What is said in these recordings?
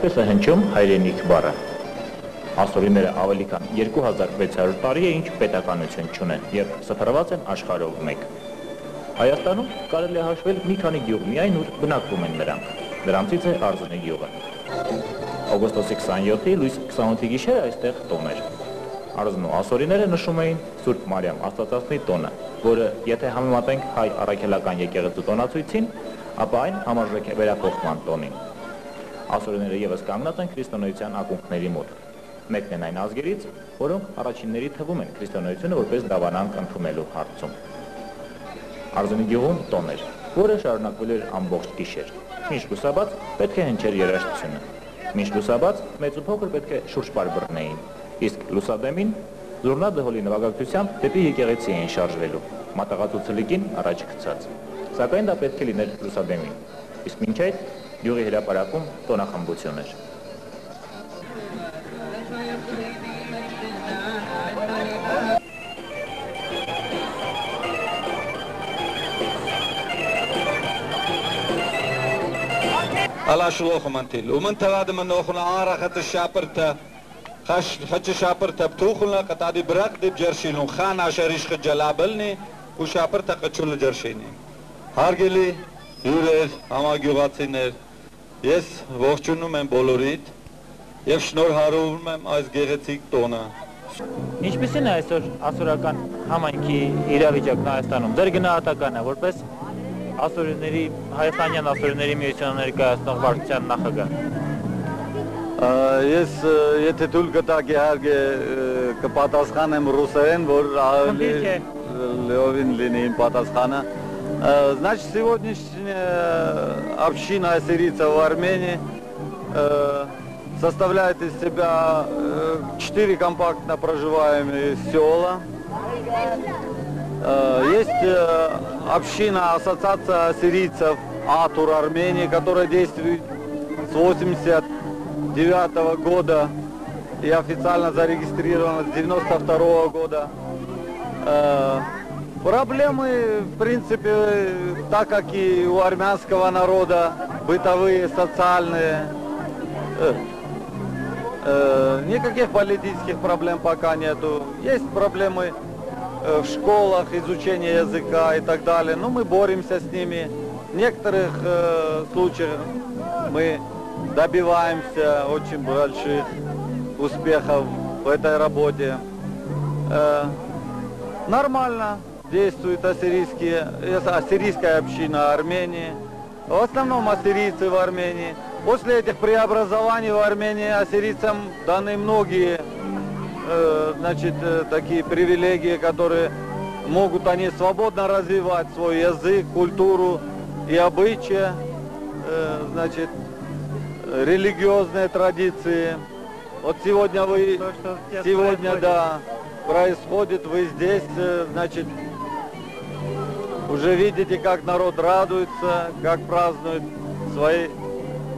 Այսպես է հնչում հայրենիք բառը։ Ասորիները ավելի քան 2600 տարի է ինչ պետականություն չունեն եւ սփռված են աշխարհով մեկ։ Հայաստանում կարելի է հաշվել մի քանի գյուղ միայն, ուր բնակվում են նրանք։ Դրանցից է Արձնի գյուղը։ Օգոստոսի 27-ի լույս 28-ի գիշերը այստեղ տոն էր։ Արձնու ասորիները նշում էին Սուրբ Մարիամ Աստվածածնի տոնը, որը եթե համեմատենք հայ առաքելական եկեղեցու տոնացույցին, ապա այն համարժեք է վերափոխման տոնին։ Ասորիները եւս կանգնած են քրիստոնեության ակունքների մոտ։ Մեկն են այն ազգերից, որոնք առաջինների թվում են քրիստոնեությունը որպես դավանանք ընդունելու հարցում։ Արձնի գյուղում տոն էր, որը շարունակվել էր ամբողջ գիշեր։ Միշտ լուսաբաց պետք է հնչեր երաժշտությունը։ Միշտ լուսաբաց մեծ ու փոքր պետք է շուրջ բռնեին, իսկ լուսադեմին զուռնա դհոլի նվագակցությամբ դեպի եկեղեցի էին շարժվելու, մատաղացուցլիկին առաջ գցած։ Սակայն դա պետք է լիներ լուսադեմին, իսկ մինչ այդ գյուղի հրապարակում տոնախմբություն էր։ Allah shlochum antil. Tavad manochna arachat shaperta. Khat shaperta btukhna qatadi brak dib jershilun khan asharish khjalabelni u shaperta qachul jershini. Hարգելի հյուրեր, համագյուղացիներ, ես ողջունում եմ բոլորիդ եւ շնորհավորում եմ այս գեղեցիկ տոնը։ Ինչպիսին է այսօր ասորական համայնքի իրավիճակն Հայաստանում։ Ձեր գնահատականը որպես ասորիների հայաստանյան ասորիների միության ներկայացնող վարչության նախագահ։ Ես եթե թույլ կտակ իհարկե կպատասխանեմ ռուսերեն, որ ավելի լեովին լինի իմ պատասխանը։ Значит, сегодняшняя община ассирийцев в Армении составляет из себя 4 компактно проживаемые села. Есть община, ассоциация ассирийцев Атур Армении, которая действует с 1989 года и официально зарегистрирована с 1992 года. Проблемы, в принципе, так как и у армянского народа, бытовые, социальные, никаких политических проблем пока нету. Есть проблемы в школах, изучение языка и так далее, но мы боремся с ними. В некоторых случаях мы добиваемся очень больших успехов в этой работе. Нормально действует ассирийская община Армении, в основном ассирийцы в Армении. После этих преобразований в Армении ассирийцам даны многие такие привилегии, которые могут они свободно развивать свой язык, культуру и обычаи, религиозные традиции. Вот сегодня происходит, вы здесь, уже видите, как народ радуется, как празднует свои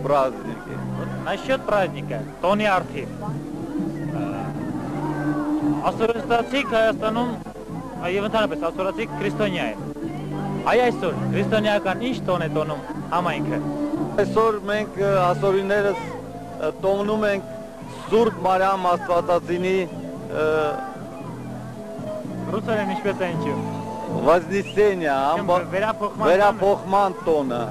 праздники. Насчет праздника, Тони Архив. Ասորստացիկ Հայաստանում եւ ընդհանրապես ասորացիկ քրիստոնյա է։ Այսօր քրիստոնեական ինչ տոն է տոնում համայնքը։ Այսօր մենք ասորիներս տոնում ենք Սուրբ Մարիամ Աստվածածինի ռուսերեն ինչպես է ինչու։ Вознесение, վերափոխման տոնը։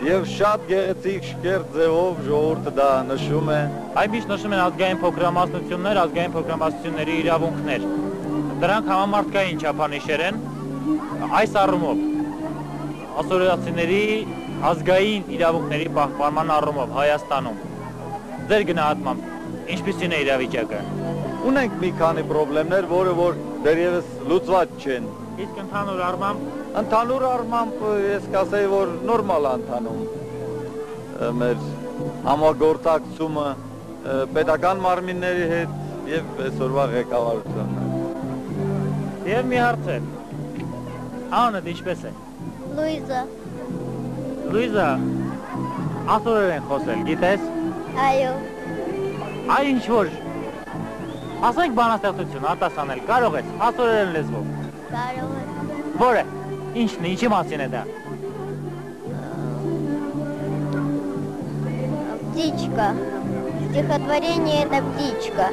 Եվ շատ գեղեցիկ շքերթ ձևով ժողովուրդը դա նշում է։ Այ միշտ նշում են ազգային փոքրամասնություններ, ազգային փոքրամասնությունների իրավունքներ։ Դրանք համամարտկային չափանիշեր են։ Այս առումով ասորիացիների ազգային իրավունքների պահպանման առումով Հայաստանում ձեր գնահատմամբ ինչպիսին է իրավիճակը։ Ունենք մի քանի խնդիրներ, որը որ դեռևս լուծված չեն։ Իսկ Ընդհանուր առմամբ ես կասեի, որ նորմալ ընթանում մեր համագործակցումը պետական մարմինների հետ եւ այսօրվա ղեկավարությունն։ Եվ մի հարց է։ Անունդ ինչպես է։ Լուիզա։ Լուիզա, ասորերեն խոսել, գիտես։ Այո։ Այ ինչ որ ասենք բանաստեղծություն արտասանել կարող ես ասորերեն լեզվով։ Կարող եմ։ Որը։ Ինչն է, ինչի մասին է դա։ птичка. Стихотворение это птичка.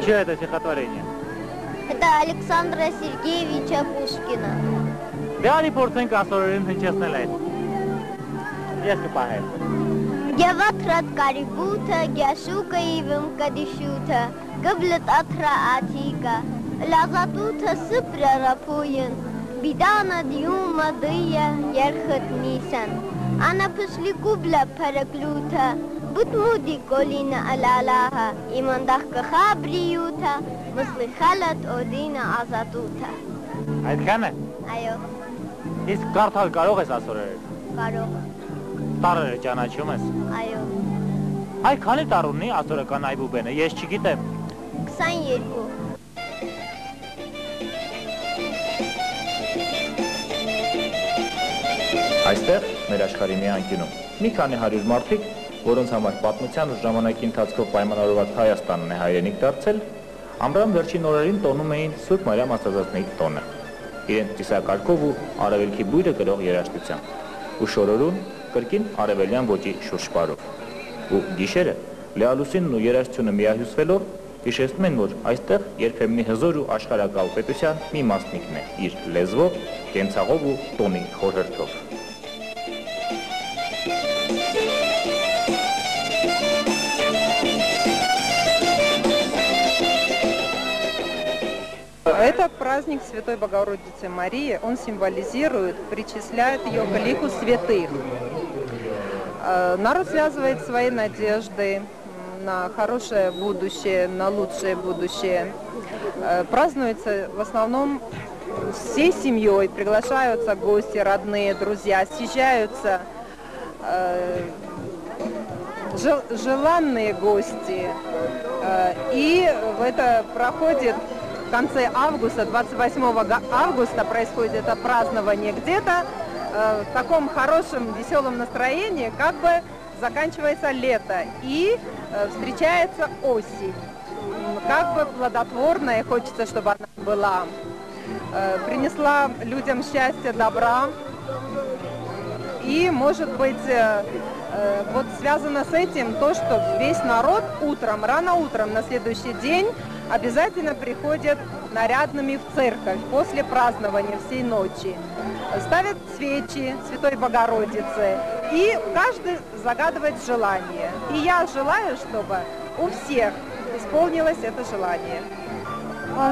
Чье это стихотворение? Это Александра Сергеевича Пушкина. Դե փորձենք ասորերին հնչեցնել այդ։ Ես կպահեմ։ Գավաթրատ կարիբութը, գյաշուկը իվմ կդիշութը, գբլտ աթրա աթիկա, լազատութը սպրը ռապույն, բիդանը դյումը դյը երխըտ նիսան, անապշլի կուբլը պարակլութը, բուտմուդի կոլինը ալալահը, իմանդախ կխաբրիութը, մսլի խալատ օդինը ազատութը։ Այդքան է։ Այո, Իսկ կարդալ կարող ես ասորերը։ կարող, Տարերը ճանաչում ես։ այո, Այ քանի տար ունի ասորական այբուբենը, ես չգիտեմ։ 22, Այստեղ մեր աշխարհի մի անկյունում մի քանի հարյուր մարդիկ, որոնց համար պատմության ու ժամանակի ընթացքով պայմանավորված Հայաստանն է հայրենիք դարձել, ամռան վերջին օրերին տոնում էին Սուրբ Մարիամ Աստվածածնի տոնը, իրենց ծիսակարգով ու արևելքի բույրը կրող երաժշտությամբ ու շորորուն կրկին արևելյան ոճի շուրջպարով։ Ու գիշերը լեալուսինն ու երաժշտությունը միահյուսվելով հիշեցնում են, որ այստեղ երբեմնի հզոր ու աշխարհակալ պետության մի մասնիկն է իր լեզվով, կենցաղով ու տոնի խորհրդով։ Это праздник Святой Богородицы Марии, он символизирует, причисляет ее к лику святых. Народ связывает свои надежды на хорошее будущее, на лучшее будущее. Празднуется в основном всей семьей, приглашаются гости, родные, друзья, съезжаются желанные гости. И это проходит в конце августа, 28 августа происходит это празднование. Где-то в таком хорошем, веселом настроении как бы заканчивается лето и встречается осень. Как бы плодотворная, хочется, чтобы она была. Принесла людям счастье, добра. И, может быть, вот связано с этим то, что весь народ утром, рано утром на следующий день обязательно приходят нарядными в церковь после празднования всей ночи. Ставят свечи Святой Богородицы, и каждый загадывает желание. И я желаю, чтобы у всех исполнилось это желание.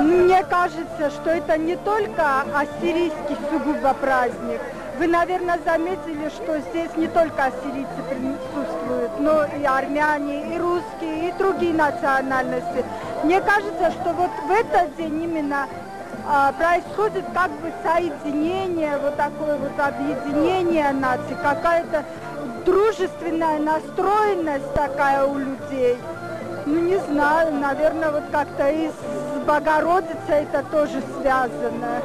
Мне кажется, что это не только ассирийский сугубо праздник. Вы, наверное, заметили, что здесь не только ассирийцы присутствуют, но и армяне, и русские, и другие национальности. Мне кажется, что вот в этот день именно происходит как бы соединение, вот такое вот объединение наций, какая-то дружественная настроенность такая у людей. Ну, не знаю, наверное, вот как-то и с Богородицей это тоже связано.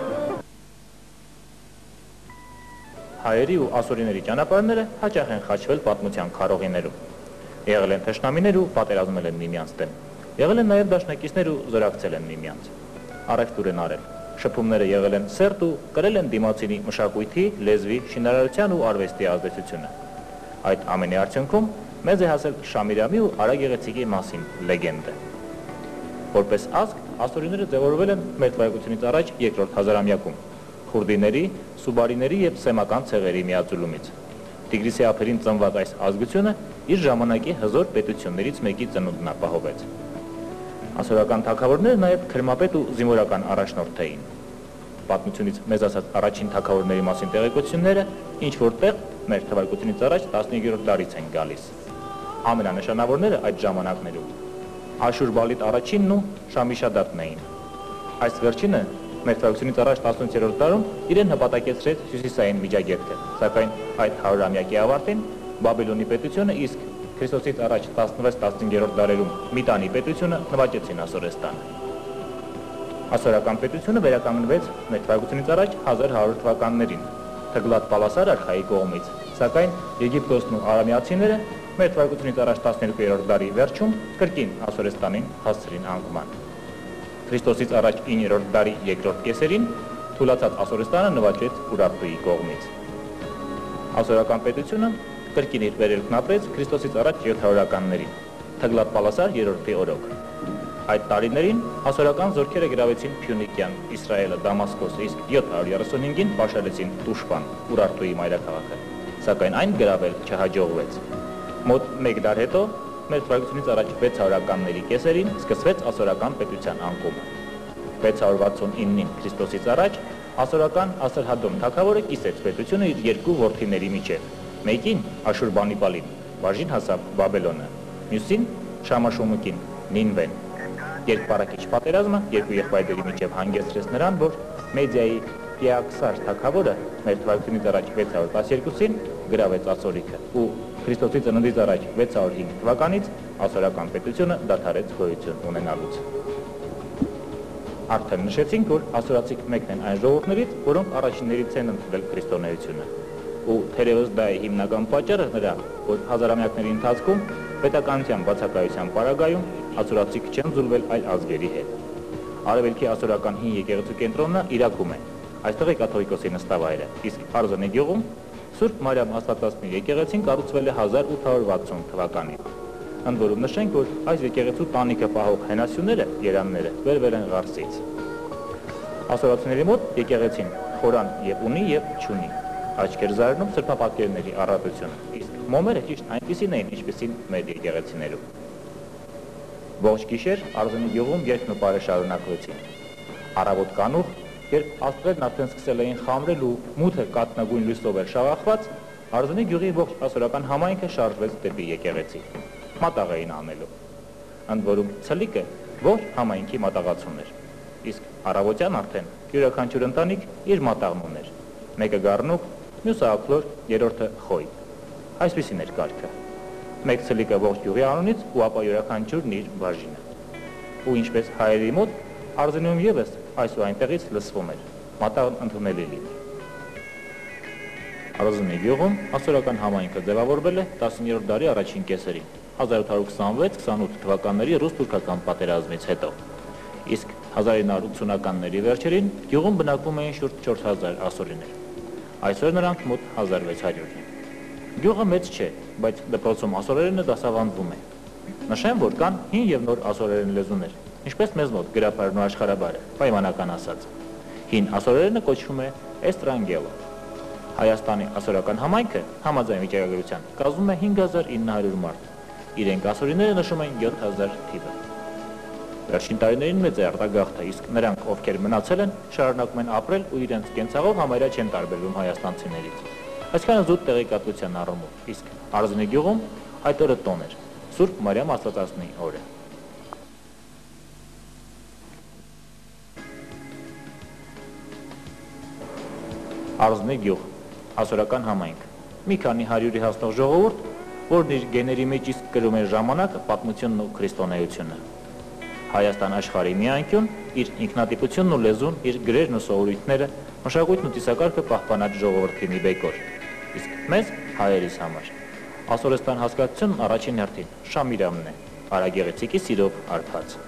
Հայերի ու ասորիների ճանապարհները հաճախ են խաչվել պատմության քարողիներում։ Եղել են թշնամիներ ու պատերազմել են միմյանց դեմ։ Եղել են նաև դաշնակիցներ ու զորակցել են միմյանց։ Առևտուր են արել։ Շփումները եղել են սերտ ու կրել են դիմացինի մշակույթի, լեզվի, շինարարության ու արվեստի ազդեցությունը։ Այդ ամենի արդյունքում մեզ է հասել Շամիրամի ու Արա Գեղեցիկի մասին լեգենդը։ Որպես ազգ, ասորիները ձևավորվել են մեր թվայնությունից առաջ երկրորդ հազարամյակում։ Քուրդիների, սուբարիների եւ սեմական ցեղերի միաձուլումից։ Տիգրիսի ափերին ծնված այս ազգությունը իր ժամանակի հզոր պետություններից մեկի ծնունդն ապահովեց։ Ասորական թագավորները նաև քրմապետ ու զինվորական առաջնորդ էին։ Պատմությունից մեզ ասած առաջին թագավորների մասին տեղեկությունները ինչ որտեղ մեր թվարկությունից առաջ 15-րդ դարից են գալիս։ Ամենանշանավորները այդ ժամանակներում Աշուրբալիտ առաջինն ու Շամիշադատն էին։ Այս վերջինը մեր թվարկությունից առաջ 18-րդ դարում իրեն հպատակեցրեց հյուսիսային միջագետքը, սակայն այդ 100-ամյակի ավարտին Բաբելոնի պետությունը իսկ Քրիստոսից առաջ 16-15-րդ դարերում Միտանի պետությունը նվաճեցին Ասորեստանը։ Ասորական պետությունը վերականգնվեց մեր թվարկությունից առաջ 1100 թվականներին Թգլատ Պալասար արխայի կողմից, սակայն Եգիպտոսն ու արամեացիները մեր թվարկությունից առաջ 12-րդ դարի վերջում կրկին Ասորեստանին հասցրին անկման։ Քրիստոսից առաջ 9-րդ դարի երկրորդ կեսերին թուլացած Ասորեստանը նվաճվեց Ուրարտուի կողմից։ Ասորական պետությունը կրկին իր վերելքն ապրեց Քրիստոսից առաջ 700-ականներին, Թգլատ Պալասար 3-րդի օրոք։ Այդ տարիներին ասորական զորքերը գրավեցին Փյունիկյան, Իսրայելը, Դամասկոսը, իսկ 735-ին պաշարեցին Տուշպան, Ուրարտուի մայրաքաղաքը, սակայն այն գրավել չհաջողվեց։ Մոտ 1 դար հետո, մեր թվականից առաջ 600-ականների կեսերին սկսվեց ասորական պետության անկումը։ 669-ին Քրիստոսից առաջ ասորական Ասրհադոն թագավորը կիսեց պետությունը իր երկու որդիների միջև, մեկին Աշուրբանիպալին, բաժին հասավ Բաբելոնը, մյուսին Շամաշոմուկին, Նինվեն։ Երկպարակիչ պատերազմը երկու եղբայրների միջև հանգեցրեց նրան, որ Մեդիայի Պիաքսար թագավորը մեր թվականից առաջ 612-ին գրավեց ասորիքը ու Քրիստոսի ծննդից առաջ 605 թվականից ասորական պետությունը դադարեց գոյություն ունենալուց։ Արդեն նշեցինք, որ ասորացիք մեկն են այն ժողովուրդներից, որոնք առաջիններից են ընդունել քրիստոնեությունը։ Ու թերևս դա է հիմնական պատճառը նրա, որ հազարամյակների ընթացքում պետականության բացակայության պարագայում ասորացիք չեն զուլվել այլ ազգերի հետ։ Արևելքի ասորական հին եկեղեցու կենտրոնը Իրաքում է, այստեղ է կաթողիկոսի նստավայրը, իսկ Արզանի գյուղում Սուրբ Մարիամ Աստվածածնի եկեղեցին կառուցվել է 1860 թվականին։ Ընդ որում նշենք, որ այս եկեղեցու տանիքը պահող հենասյուները, երանները, վերվել են Ղարսից։ Ասորացիների մոտ եկեղեցին խորան եւ ունի եւ չունի։ Աչքեր զարնում սրբապատկերների առատությունը, իսկ մոմերը ճիշտ այնպիսին էին, ինչպիսին մեր եկեղեցիներում։ Ողջ գիշեր Արզանի գյուղում երկնուպարը շարունակվեցին։ Առավոտ կանուխ, երբ աստղերն արդեն սկսել էին խամրել ու մութը կատնագույն լույսով էր շաղախված, Արզանի գյուղի ողջ ասորական համայնքը շարժվեց դեպի եկեղեցի։ Մատաղ էին անելու։ Ընդ որում ցլիկը ողջ համայնքի մատաղացումն էր։ Իսկ առավոտյան արդեն յուրաքանչյուր ընտանիք իր մատաղն ուներ։ Մեկը գառնուկ, մյուսը ակլոր, երրորդը խոյ։ Այսպիսին էր կարգը։ Մեկ ցլիկը ողջ գյուղի անունից ու ապա յուրաքանչյուրն իր բաժինը։ Ու ինչպես հայերի մոտ, Արզանում ևս այս ու այնտեղից լսվում էր, մատաղն ընդունելի լինի։ Արզանի գյուղում ասորական համայնքը ձևավորվել է 10-րդ դարի առաջին կեսերին, 1826-28 թվականների ռուս-թուրքական պատերազմից հետո։ Իսկ 1980-ականների վերջերին գյուղում բնակվում էին շուրջ 4000 ասորիներ։ Այսօր նրանք մոտ 1600 են։ Գյուղը մեծ չէ, բայց դպրոցում ասորերենը դասավանդվում է։ Նշեմ, որ կան հին եւ նոր ասորերեն լեզուներ, ինչպես մեզ մոտ գրապարն ու աշխարհաբարը, պայմանական ասած։ Հին ասորերենը կոչվում է էստրանգելո։ Հայաստանի ասորական համայնքը համաձայն վիճակագրության կազմում է 5900 մարդ։ Իրենք ասորիները նշում են 7000 թիվը։ Վերջին տարիներին մեծ է արտագաղթը, իսկ նրանք, ովքեր մնացել են, շարունակում են ապրել ու իրենց կենցաղով համարյա չեն տարբերվում հայաստանցիներից։ Այսքանը զուտ տեղեկատվության առումով, իսկ Արզանի գյուղում այդ օրը տոն էր, Սուրբ Մարիամ Աստվածածնի օրը։ Արզանի գյուղ, ասորական համայնք, մի քանի հարյուրի հասնող ժողովուրդ, որն իր գեների մեջ իսկ կրում էր ժամանակը, պատմությունն ու քրիստոնեությունը։ Հայաստան աշխարհի մի անկյուն, իր ինքնատիպությունն ու լեզուն, իր գրերն ու սովորույթները, մշակույթն ու տեսակարգը պահպանած ժողովրդի մի բեկոր։ Իսկ մեզ հայերիս համար ասորեստան հասկացությունն առաջին հերթին Շամիրամն է, Արագեղեցիկի սիրով արփած։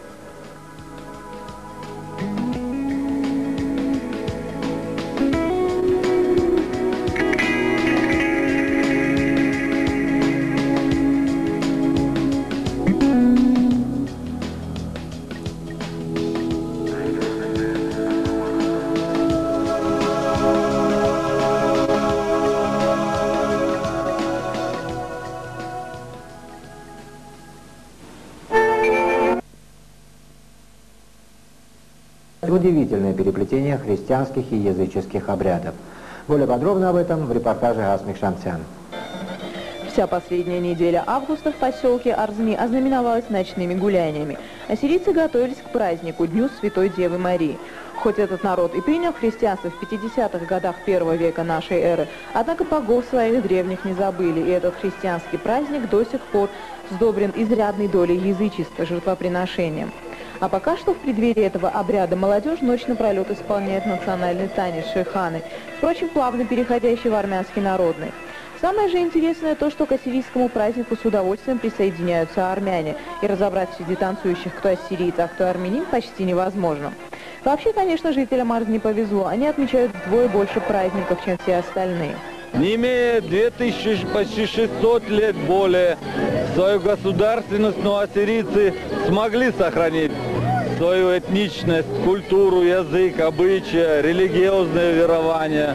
Удивительное переплетение христианских и языческих обрядов. Более подробно об этом в репортаже Асмик Шамсян. Вся последняя неделя августа в поселке Арзни ознаменовалась ночными гуляниями. Ассирийцы готовились к празднику, Дню Святой Девы Марии. Хоть этот народ и принял христианство в 50-х годах первого века нашей эры, однако богов своих древних не забыли, и этот христианский праздник до сих пор сдобрен изрядной долей язычества, жертвоприношением. А пока что в преддверии этого обряда молодежь ночь напролет исполняет национальный танец шейханы, впрочем, плавно переходящий в армянский народный. Самое же интересное то, что к ассирийскому празднику с удовольствием присоединяются армяне, и разобрать среди танцующих, кто ассириец, а кто армянин, почти невозможно. Вообще, конечно, жителям Арзни повезло, они отмечают вдвое больше праздников, чем все остальные. не имея 2000, почти 600 лет более свою государственность, но ассирийцы смогли сохранить свою этничность, культуру, язык, обычаи, религиозное верование.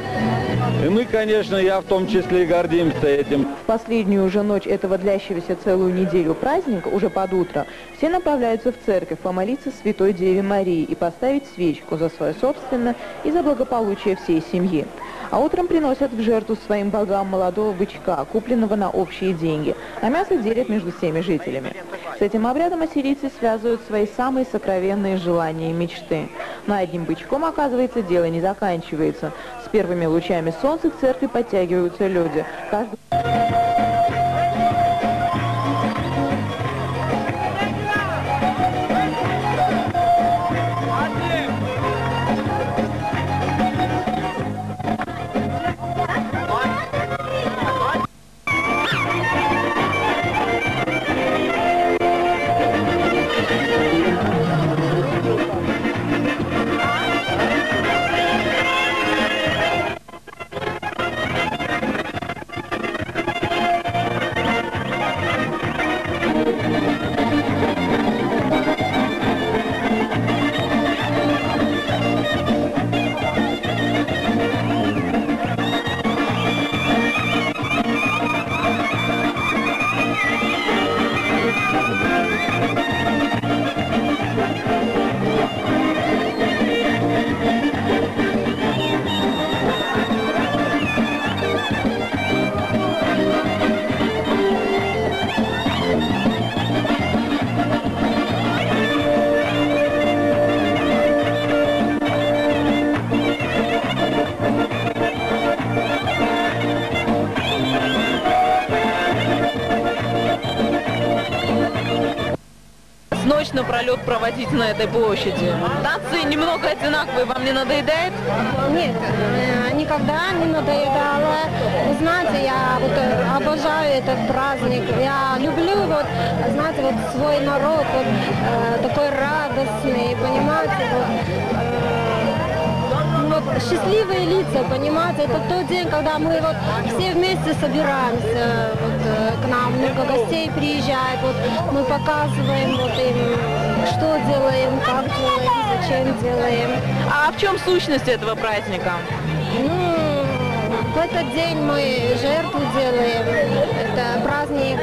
И мы, конечно, я в том числе и гордимся этим. В последнюю же ночь этого длящегося целую неделю праздника, уже под утро, все направляются в церковь помолиться Святой Деве Марии и поставить свечку за свое собственное и за благополучие всей семьи. А утром приносят в жертву своим богам молодого бычка, купленного на общие деньги, а мясо делят между всеми жителями. С этим обрядом ассирийцы связывают свои самые сокровенные желания и мечты. Но одним бычком, оказывается, дело не заканчивается. С первыми лучами солнца к церкви подтягиваются люди. Ночь напролет проводить на этой площади. Танцы немного одинаковые, вам не надоедает? Нет, никогда не надоедало. Вы знаете, я вот обожаю этот праздник. Я люблю вот, знаете, вот свой народ, вот такой радостный, понимаете, вот счастливые лица, понимаете, это тот день, когда мы вот все вместе собираемся, вот, к нам много гостей приезжает, вот мы показываем вот им, что делаем, как делаем, зачем делаем. А в чем сущность этого праздника? Ну, в этот день мы жертву делаем, это праздник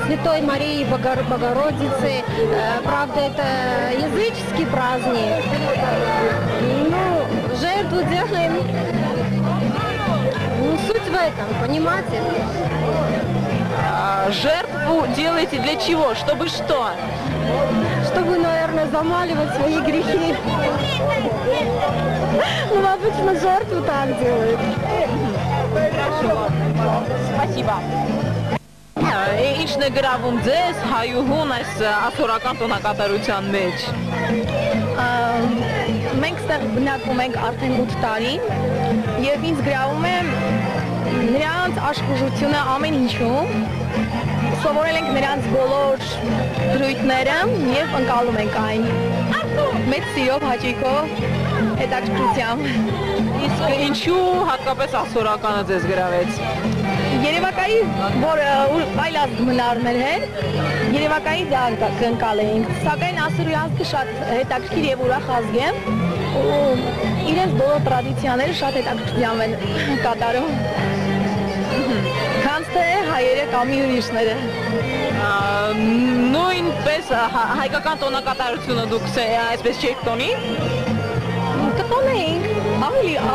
Святой Марии Богородицы, правда, это языческий праздник. Ну, жертву делаем, ну, суть в этом, понимаете? Жертву делаете для чего? Чтобы что? Чтобы, наверное, замаливать свои грехи. Ну, обычно жертву так делают. Хорошо. Спасибо. Ինչ նգրավում ձեզ հայուհուն այս ասորական տոնակատարության մեջ։ Մենք ստեղ բնակվում ենք արդեն 8 տարի եւ ինձ գրավում է նրանց աշխուժությունը ամեն ինչում։ Սովորել ենք նրանց բոլոր դրույթները եւ ընկալում ենք այն։ Մեծ սիրով, հաճույքով, հետաքրքրությամբ։ Իսկ ինչու հատկապես ասորականը ձեզ գրավեց։ Երևակայի, որ այլ ազգ մնար մեր հետ, երևակայի դա կընկալեինք, սակայն ասորի ազգը շատ հետաքրքիր եւ ուրախ ազգ է, ու իրենց բոլոր տրադիցիաները շատ հետաքրքրությամբ են կատարում, քանց թե հայերը կամ ուրիշները։ Նույնպես հայկական տոնակատարությունը դուք այսպես չեք տոնի։ Կտոնեինք,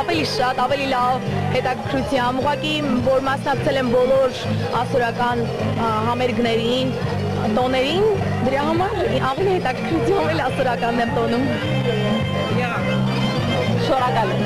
ավելի շատ, ավելի լավ հետաքրքրությամբ, ուղղակի որ մասնակցել եմ բոլոր ասորական համերգներին, տոներին, դրա համար ավելի հետաքրքրությամբ էլ ասորականն եմ տոնում։ Շնորհակալ եմ։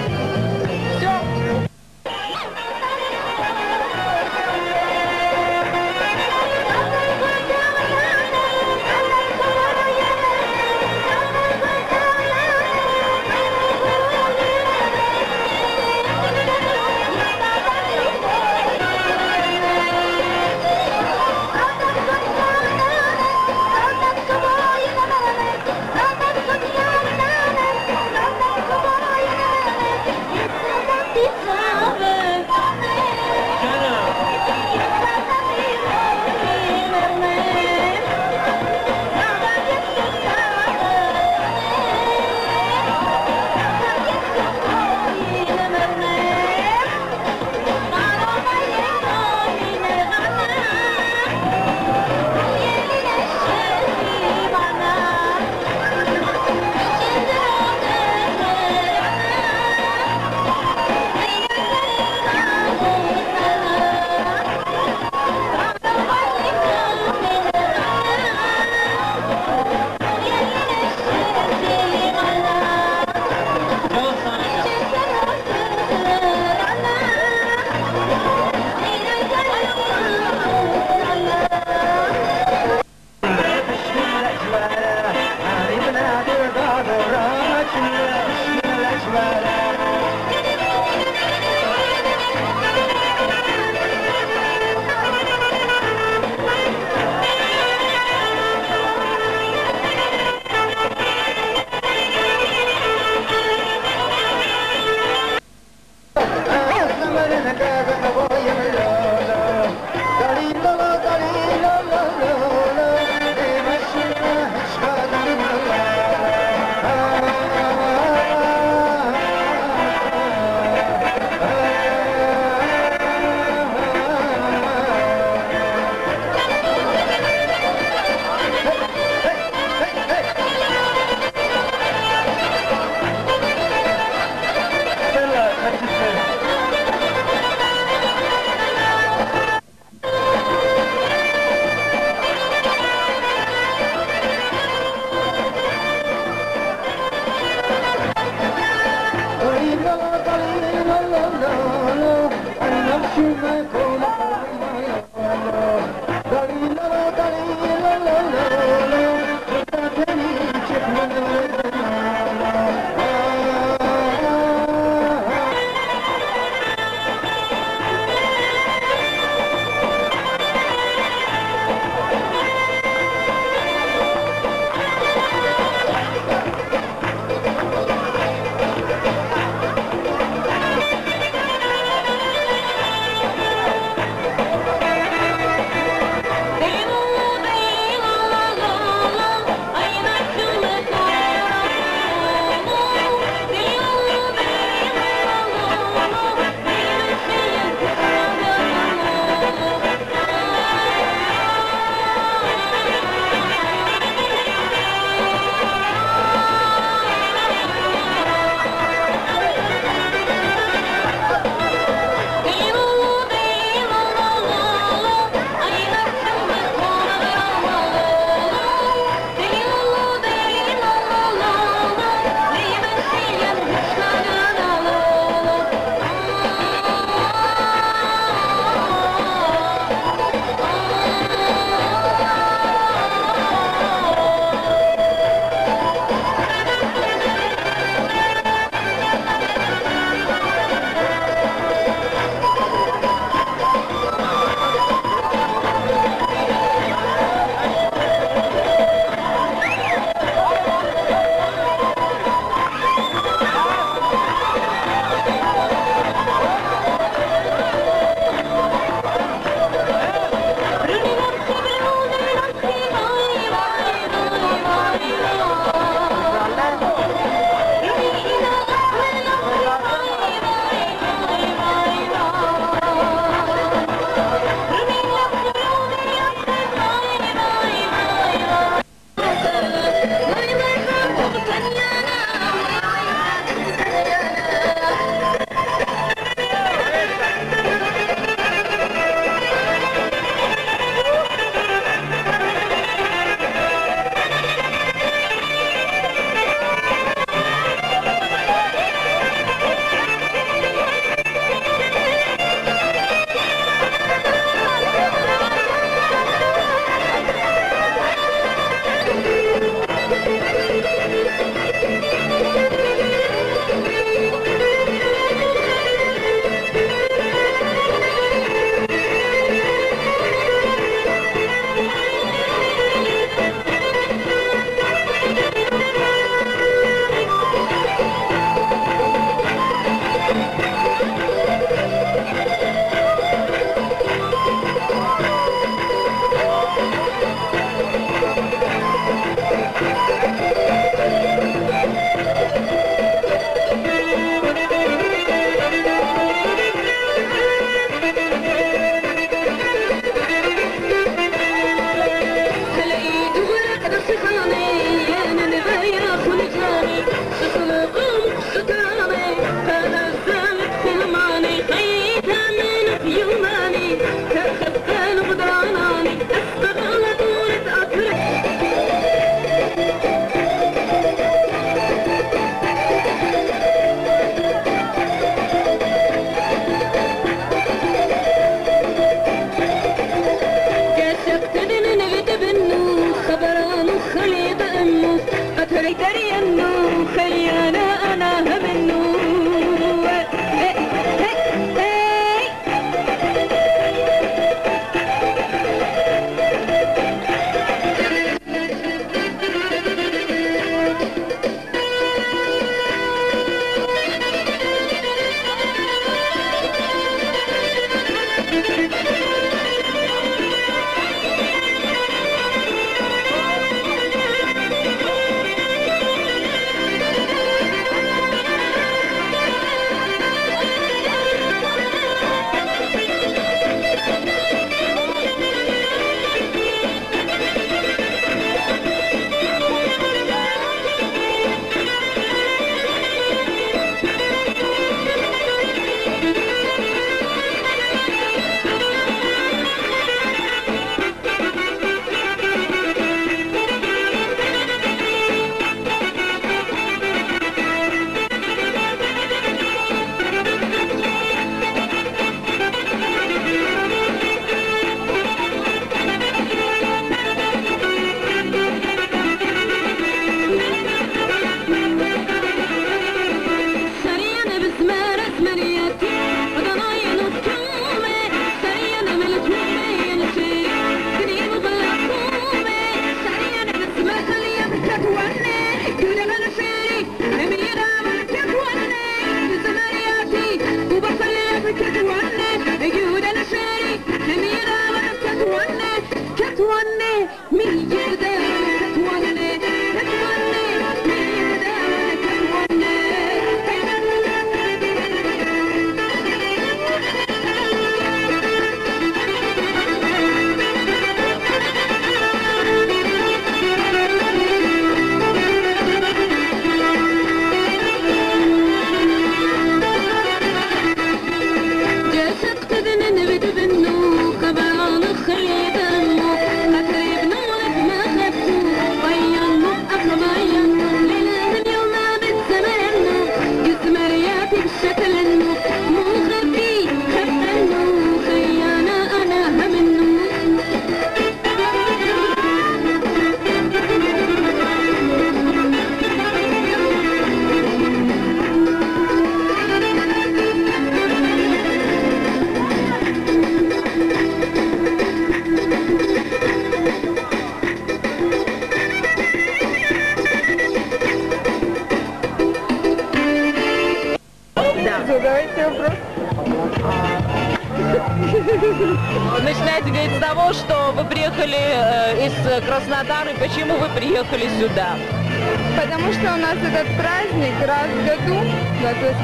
كاتب شكل النوخ مو خفي خف النوخ أنا هم النوخ Задавайте вопрос. Начинайте говорить с того, что вы приехали из Краснодара, и почему вы приехали сюда? Потому что у нас этот праздник раз в году, 28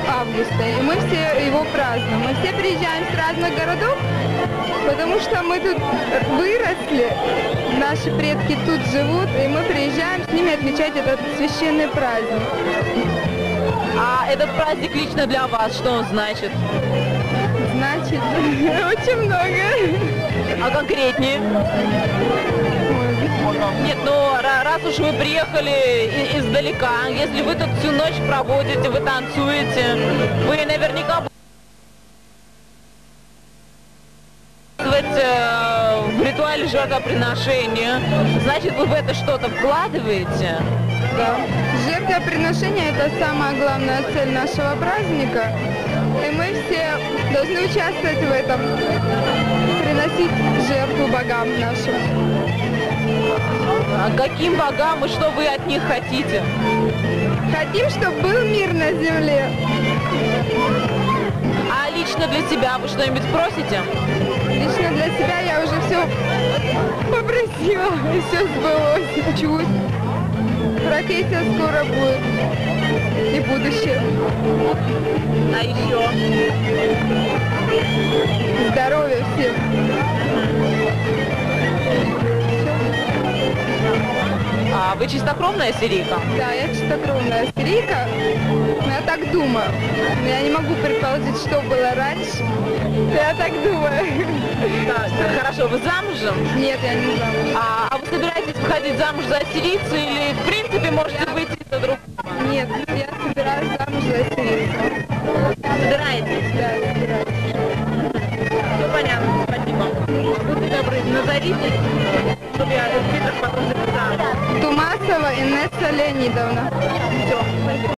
августа, и мы все его празднуем. Мы все приезжаем с разных городов, потому что мы тут выросли, наши предки тут живут, и мы приезжаем с ними отмечать этот священный праздник. А этот праздник лично для вас, что он значит? Значит, очень много. А конкретнее? Нет, ну раз уж вы приехали издалека, если вы тут всю ночь проводите, вы танцуете, вы наверняка в ритуале жертвоприношения, значит, вы в это что-то вкладываете? Да. Жертвоприношение – это самая главная цель нашего праздника. И мы все должны участвовать в этом, приносить жертву богам нашим. А каким богам и что вы от них хотите? Хотим, чтобы был мир на земле. А лично для себя вы что-нибудь просите? Лично для себя я уже все попросила, и все сбылось. Учусь. Профессия скоро будет. И будущее. А еще? Здоровья всем. А вы чистокровная ассирийка? Да, я чистокровная ассирийка. Но я так думаю. Я не могу предположить, что было раньше. Я так думаю. Да, хорошо, вы замужем? Нет, я не замужем. А вы собираетесь выходить замуж за ассирийцу или в принципе можете выйти за другого? Нет, я собираюсь замуж за ассирийцу. Собираетесь? Да, собираюсь. Ну понятно, спасибо. Будьте добры, назовитесь, чтобы я в твиттер потом записала. Тумасова Инесса Леонидовна. Все, спасибо.